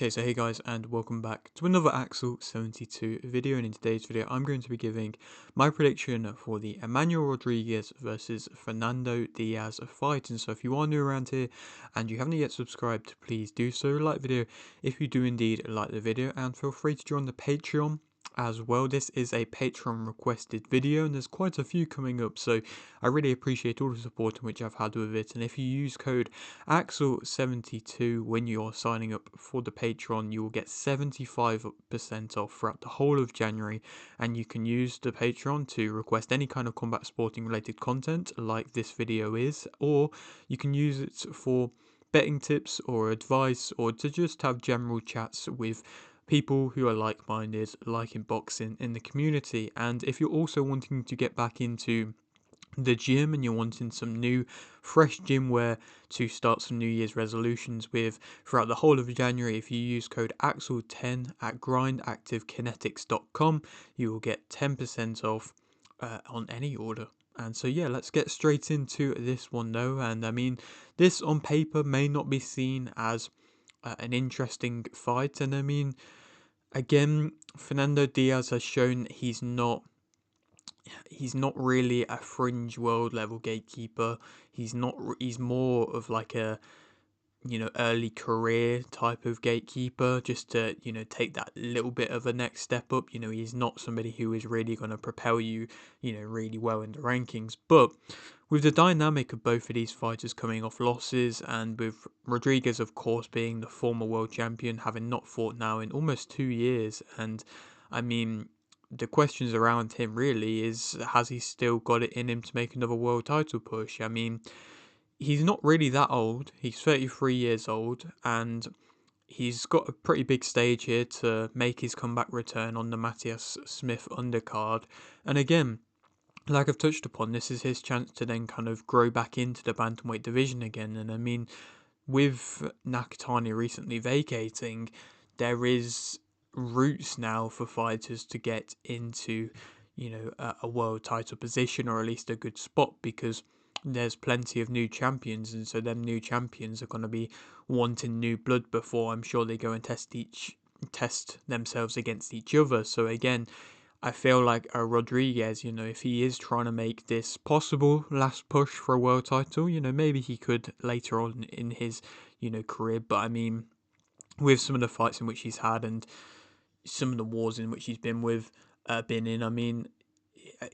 Okay, so hey guys, and welcome back to another Axel 72 video, and in today's video I'm going to be giving my prediction for the Emmanuel Rodriguez versus Fernando Diaz fight. And so if you are new around here and you haven't yet subscribed, please do so, like the video if you do indeed like the video, and feel free to join the Patreon as well. This is a Patreon requested video and there's quite a few coming up, so I really appreciate all the support in which I've had with it. And if you use code Axel72 when you're signing up for the Patreon, you will get 75% off throughout the whole of January, and you can use the Patreon to request any kind of combat sporting related content like this video is, or you can use it for betting tips or advice, or to just have general chats with people who are like-minded, liking boxing in the community. And if you're also wanting to get back into the gym and you're wanting some new fresh gym wear to start some New Year's resolutions with throughout the whole of January, if you use code AXEL10 at grindactivekinetics.com, you will get 10% off on any order. And so yeah, let's get straight into this one though. And I mean, this on paper may not be seen as an interesting fight, and I mean, again, Fernando Diaz has shown he's not really a fringe world level gatekeeper. He's more of like a, early career type of gatekeeper, just to, take that little bit of a next step up. He's not somebody who is really going to propel you, really well in the rankings. But with the dynamic of both of these fighters coming off losses, and with Rodriguez, of course, being the former world champion, having not fought now in almost 2 years, and I mean, the questions around him really is, has he still got it in him to make another world title push? I mean, he's not really that old. He's 33 years old, and he's got a pretty big stage here to make his comeback return on the Matthias Smith undercard. And again, like I've touched upon, this is his chance to then kind of grow back into the bantamweight division again. And I mean, with Nakatani recently vacating, there is routes now for fighters to get into, a world title position, or at least a good spot, because there's plenty of new champions, and so them new champions are going to be wanting new blood before, I'm sure, they go and test themselves against each other. So again, I feel like Rodriguez, if he is trying to make this possible last push for a world title, maybe he could later on in his, career. But I mean, with some of the fights in which he's had and some of the wars in which he's been in, I mean,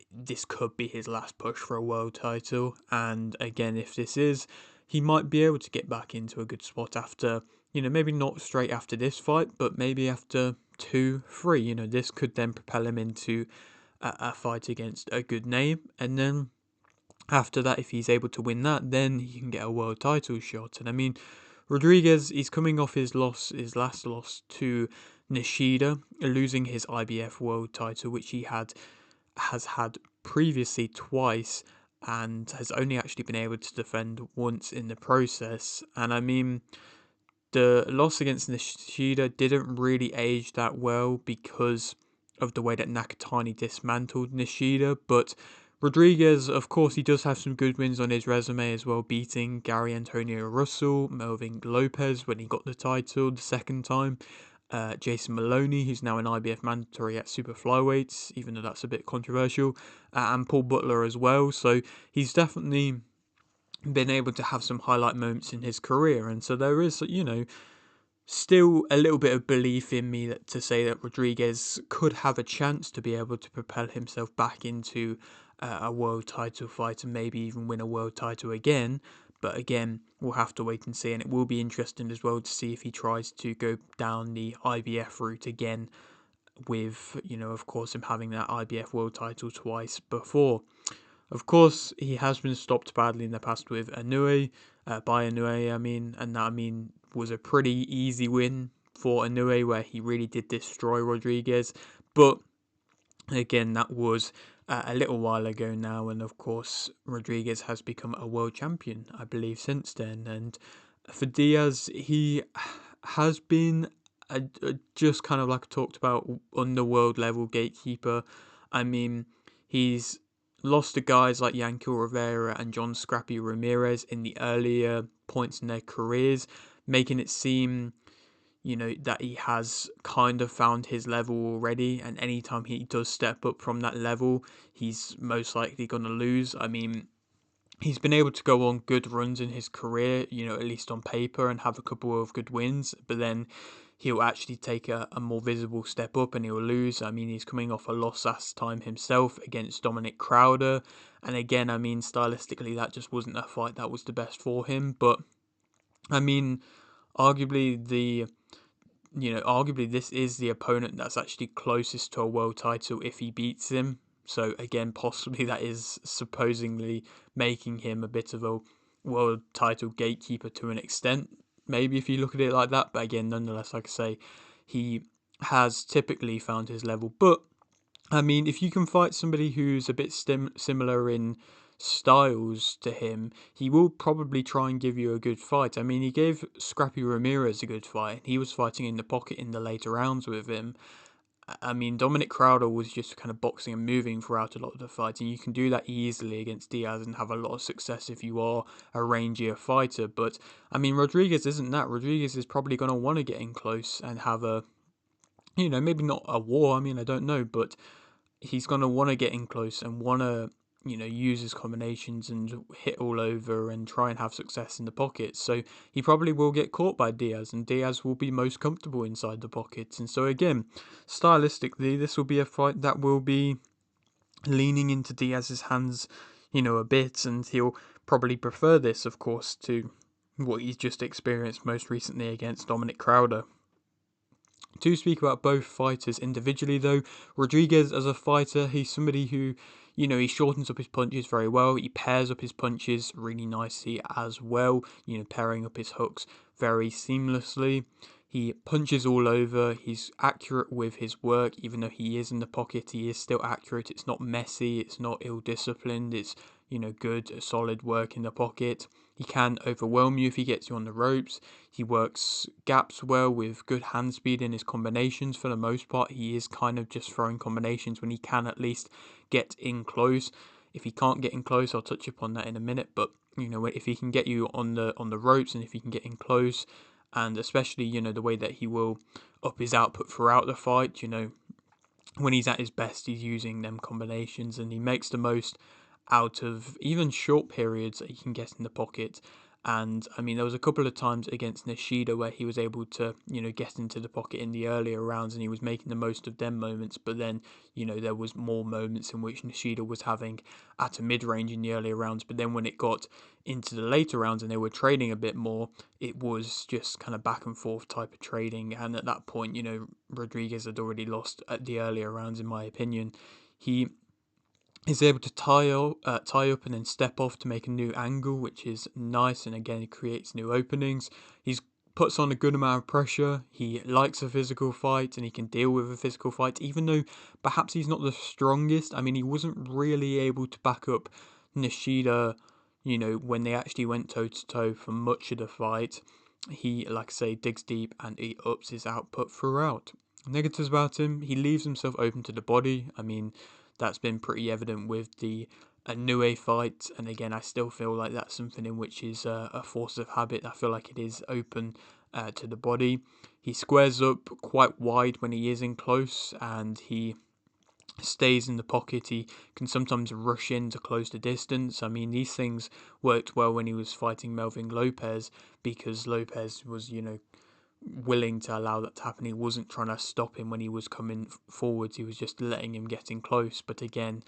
this could be his last push for a world title. And again, if this is, he might be able to get back into a good spot after, maybe not straight after this fight, but maybe after 2, 3. This could then propel him into a fight against a good name, and then after that, if he's able to win that, then he can get a world title shot. And I mean, Rodriguez, he's coming off his last loss to Nishida, losing his IBF world title, which he has had previously twice, and has only actually been able to defend once in the process. And I mean, the loss against Nishida didn't really age that well because of the way that Nakatani dismantled Nishida, but Rodriguez, of course, he does have some good wins on his resume as well, beating Gary Antonio Russell, Melvin Lopez when he got the title the second time, Jason Maloney, who's now an IBF mandatory at super flyweights, even though that's a bit controversial, and Paul Butler as well. So he's definitely been able to have some highlight moments in his career, and so there is, still a little bit of belief in me to say that Rodriguez could have a chance to be able to propel himself back into a world title fight, and maybe even win a world title again. But again, we'll have to wait and see, and it will be interesting as well to see if he tries to go down the IBF route again, with, of course, him having that IBF world title twice before. Of course, he has been stopped badly in the past with Inoue, by Inoue, I mean, and that, was a pretty easy win for Inoue, where he really did destroy Rodriguez. But again, that was a little while ago now, and of course, Rodriguez has become a world champion, I believe, since then. And for Diaz, he has been just kind of like I talked about, underworld level gatekeeper. I mean, he's lost to guys like Yankel Rivera and John Scrappy Ramirez in the earlier points in their careers, making it seem, that he has kind of found his level already, and anytime he does step up from that level, he's most likely going to lose. I mean, he's been able to go on good runs in his career, at least on paper, and have a couple of good wins, but then he'll actually take a more visible step up and he'll lose. I mean, he's coming off a loss last time himself against Dominic Crowder, and again, I mean, stylistically, that just wasn't a fight that was the best for him, but I mean, arguably arguably this is the opponent that's actually closest to a world title if he beats him. So again, possibly that is supposedly making him a bit of a world title gatekeeper to an extent. Maybe if you look at it like that, but again, nonetheless, like I say, he has typically found his level. But I mean, if you can fight somebody who's a bit similar in styles to him, he will probably try and give you a good fight. I mean, he gave Scrappy Ramirez a good fight. He was fighting in the pocket in the later rounds with him. I mean, Dominic Crowder was just kind of boxing and moving throughout a lot of the fight, and you can do that easily against Diaz and have a lot of success if you are a rangier fighter. But, I mean, Rodriguez isn't that. Rodriguez is probably going to want to get in close and have maybe not a war, I mean, I don't know, but he's going to want to get in close and want to, use his combinations and hit all over and try and have success in the pockets. So he probably will get caught by Diaz, and Diaz will be most comfortable inside the pockets. And so again, stylistically, this will be a fight that will be leaning into Diaz's hands, a bit, and he'll probably prefer this, of course, to what he's just experienced most recently against Dominic Crowder. To speak about both fighters individually, though, Rodriguez as a fighter, he's somebody who, he shortens up his punches very well. He pairs up his punches really nicely as well, pairing up his hooks very seamlessly. He punches all over. He's accurate with his work, even though he is in the pocket. He is still accurate. It's not messy. It's not ill-disciplined. It's, good, solid work in the pocket. He can overwhelm you if he gets you on the ropes. He works gaps well with good hand speed in his combinations. For the most part, he is kind of just throwing combinations when he can at least get in close. If he can't get in close, I'll touch upon that in a minute. But if he can get you on the ropes and if he can get in close, and especially the way that he will up his output throughout the fight, when he's at his best, he's using them combinations and he makes the most out of even short periods that he can get in the pocket. And I mean, there was a couple of times against Nishida where he was able to, get into the pocket in the earlier rounds and he was making the most of them moments. But then, there was more moments in which Nishida was having at a mid-range in the earlier rounds. But then when it got into the later rounds and they were trading a bit more, it was just kind of back and forth type of trading. And at that point, Rodriguez had already lost at the earlier rounds, in my opinion. He is able to tie up and then step off to make a new angle, which is nice, and again it creates new openings. He's puts on a good amount of pressure. He likes a physical fight and he can deal with a physical fight, even though perhaps he's not the strongest. I mean, he wasn't really able to back up Nishida, when they actually went toe to toe for much of the fight. He, like I say, digs deep and he ups his output throughout. Negatives about him, he leaves himself open to the body. I mean, that's been pretty evident with the Inoue fight, and again, I still feel like that's something in which is a force of habit. I feel like it is open to the body. He squares up quite wide when he is in close, and he stays in the pocket. He can sometimes rush in to close the distance. I mean, these things worked well when he was fighting Melvin Lopez, because Lopez was, willing to allow that to happen. He wasn't trying to stop him when he was coming forwards. He was just letting him get in close. But again,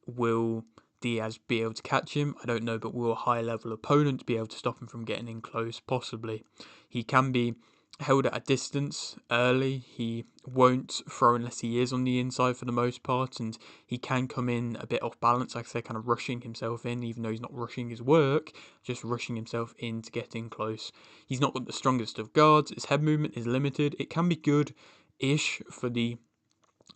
will Diaz be able to catch him? I don't know, but will a high-level opponent be able to stop him from getting in close? Possibly. He can be held at a distance early. He won't throw unless he is on the inside for the most part, and he can come in a bit off balance, like I say, kind of rushing himself in, even though he's not rushing his work, just rushing himself in to get in close. He's not the strongest of guards. His head movement is limited. It can be good-ish for the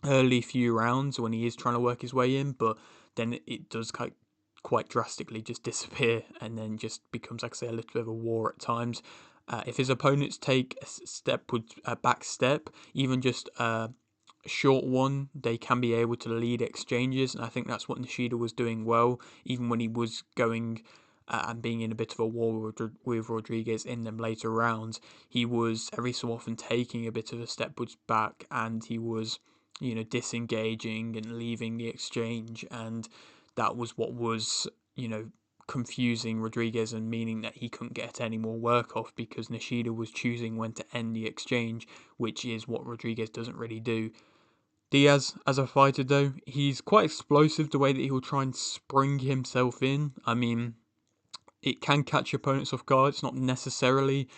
early few rounds when he is trying to work his way in, but then it does quite drastically just disappear and then just becomes, like I say, a little bit of a war at times. If his opponents take a back step, even just a short one, they can be able to lead exchanges, and I think that's what Nishida was doing well, even when he was going and being in a bit of a war with Rodriguez in them later rounds, he was every so often taking a bit of a step back, and he was, disengaging and leaving the exchange, and that was what was, confusing Rodriguez and meaning that he couldn't get any more work off because Nishida was choosing when to end the exchange, which is what Rodriguez doesn't really do. Diaz, as a fighter though, he's quite explosive the way that he'll try and spring himself in. I mean, it can catch opponents off guard. It's not necessarily,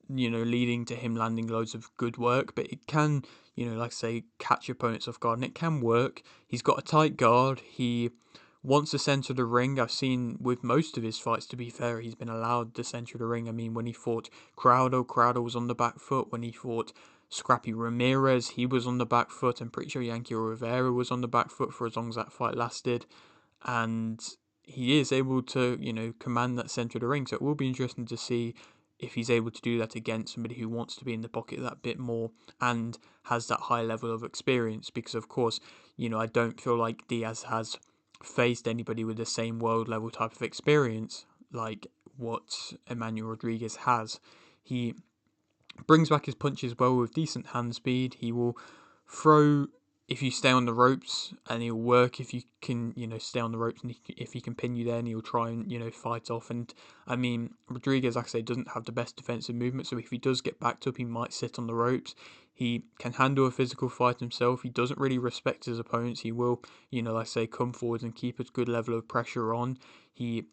leading to him landing loads of good work, but it can, like I say, catch opponents off guard, and it can work. He's got a tight guard. He wants to center the ring. I've seen with most of his fights, to be fair, he's been allowed the center of the ring. I mean, when he fought Crowder was on the back foot. When he fought Scrappy Ramirez, he was on the back foot. I'm pretty sure Yankee Rivera was on the back foot for as long as that fight lasted. And he is able to, command that center of the ring. So it will be interesting to see if he's able to do that against somebody who wants to be in the pocket that bit more and has that high level of experience. Because, of course, I don't feel like Diaz has faced anybody with the same world level type of experience like what Emmanuel Rodriguez has. He brings back his punches well with decent hand speed. He will throw if you stay on the ropes, and he'll work if you can, stay on the ropes, and if he can pin you there, and he'll try and, fight off. And I mean, Rodriguez, like I say, doesn't have the best defensive movement, so if he does get backed up, he might sit on the ropes. He can handle a physical fight himself. He doesn't really respect his opponents. He will, like I say, come forward and keep a good level of pressure on. He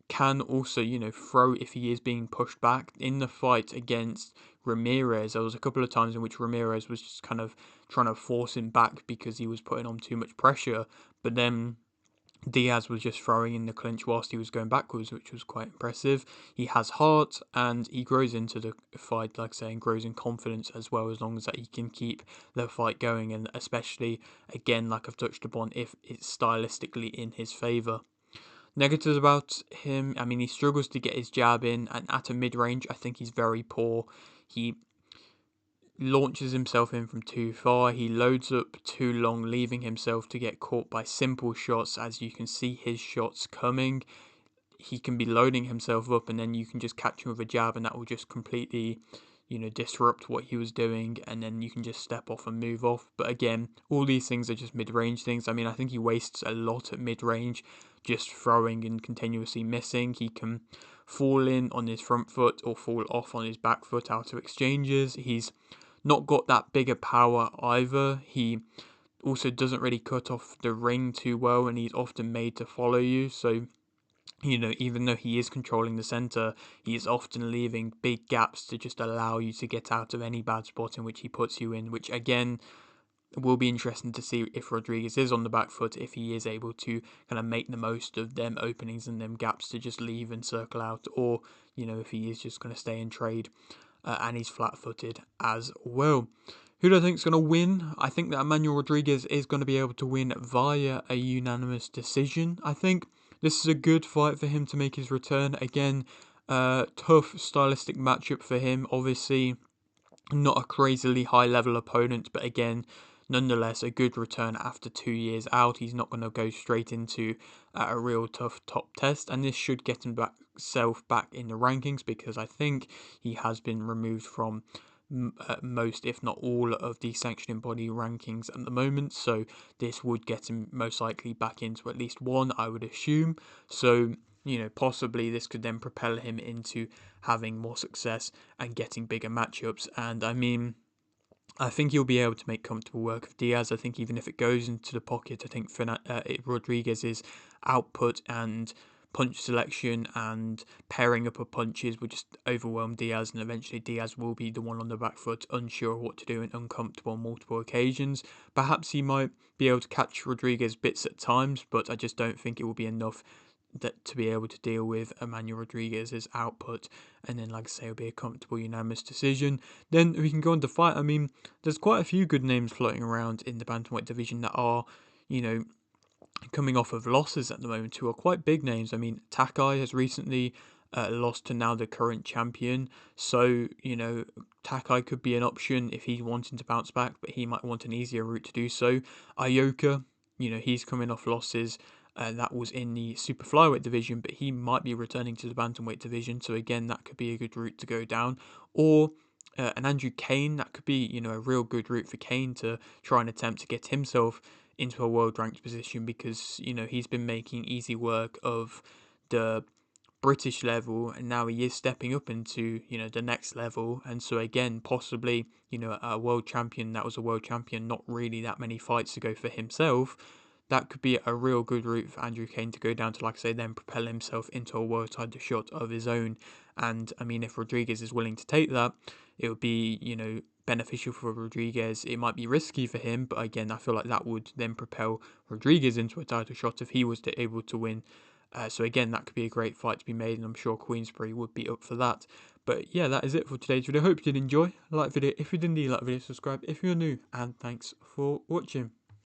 can also, throw if he is being pushed back. In the fight against Ramirez, there was a couple of times in which Ramirez was just kind of trying to force him back because he was putting on too much pressure, but then Diaz was just throwing in the clinch whilst he was going backwards, which was quite impressive. He has heart, and he grows into the fight, like saying, grows in confidence as well, as long as that he can keep the fight going, and especially, again, like I've touched upon, if it's stylistically in his favour. Negatives about him, I mean, he struggles to get his jab in, and at a mid-range, I think he's very poor. He launches himself in from too far. He loads up too long, leaving himself to get caught by simple shots. As you can see his shots coming, he can be loading himself up, and then you can just catch him with a jab, and that will just completely, disrupt what he was doing, and then you can just step off and move off. But again, all these things are just mid-range things. I mean, I think he wastes a lot at mid-range, just throwing and continuously missing. He can fall in on his front foot or fall off on his back foot out of exchanges. He's not got that bigger power either. He also doesn't really cut off the ring too well, and he's often made to follow you. So, even though he is controlling the centre, he is often leaving big gaps to just allow you to get out of any bad spot in which he puts you in, which again will be interesting to see if Rodriguez is on the back foot, if he is able to kind of make the most of them openings and them gaps to just leave and circle out, or, if he is just going to stay and trade, and he's flat-footed as well. Who do I think is going to win? I think that Emmanuel Rodriguez is going to be able to win via a unanimous decision. I think this is a good fight for him to make his return. Again, tough stylistic matchup for him. Obviously, not a crazily high-level opponent, but again, nonetheless, a good return after 2 years out. He's not going to go straight into a real tough top test, and this should get him back in the rankings, because I think he has been removed from most, if not all, of the sanctioning body rankings at the moment. So this would get him most likely back into at least one, I would assume. So, possibly this could then propel him into having more success and getting bigger matchups. And I mean, I think he'll be able to make comfortable work of Diaz. I think even if it goes into the pocket, I think Rodriguez's output and punch selection and pairing up of punches would just overwhelm Diaz, and eventually Diaz will be the one on the back foot, unsure of what to do and uncomfortable on multiple occasions. Perhaps he might be able to catch Rodriguez bits at times, but I just don't think it will be enough that to be able to deal with Emmanuel Rodriguez's output. And then, like I say, it'll be a comfortable unanimous decision. Then we can go on to fight. I mean, there's quite a few good names floating around in the bantamweight division that are, coming off of losses at the moment, who are quite big names. I mean, Takai has recently lost to now the current champion, so Takai could be an option if he's wanting to bounce back, but he might want an easier route to do so. Ioka, he's coming off losses That was in the super flyweight division, but he might be returning to the bantamweight division. So again, that could be a good route to go down. Or an Andrew Kane, that could be, a real good route for Kane to try and attempt to get himself into a world ranked position, because he's been making easy work of the British level, and now he is stepping up into the next level. And so again, possibly a world champion that was a world champion not really that many fights ago for himself, that could be a real good route for Andrew Kane to go down to, like I say, then propel himself into a world title shot of his own. And I mean, if Rodriguez is willing to take that, it would be beneficial for Rodriguez. It might be risky for him, but again, I feel like that would then propel Rodriguez into a title shot if he was able to win. So again, that could be a great fight to be made, and I'm sure Queensberry would be up for that. But yeah, that is it for today's video. Hope you did enjoy. Like the video if you did, like the video, subscribe if you're new, and thanks for watching.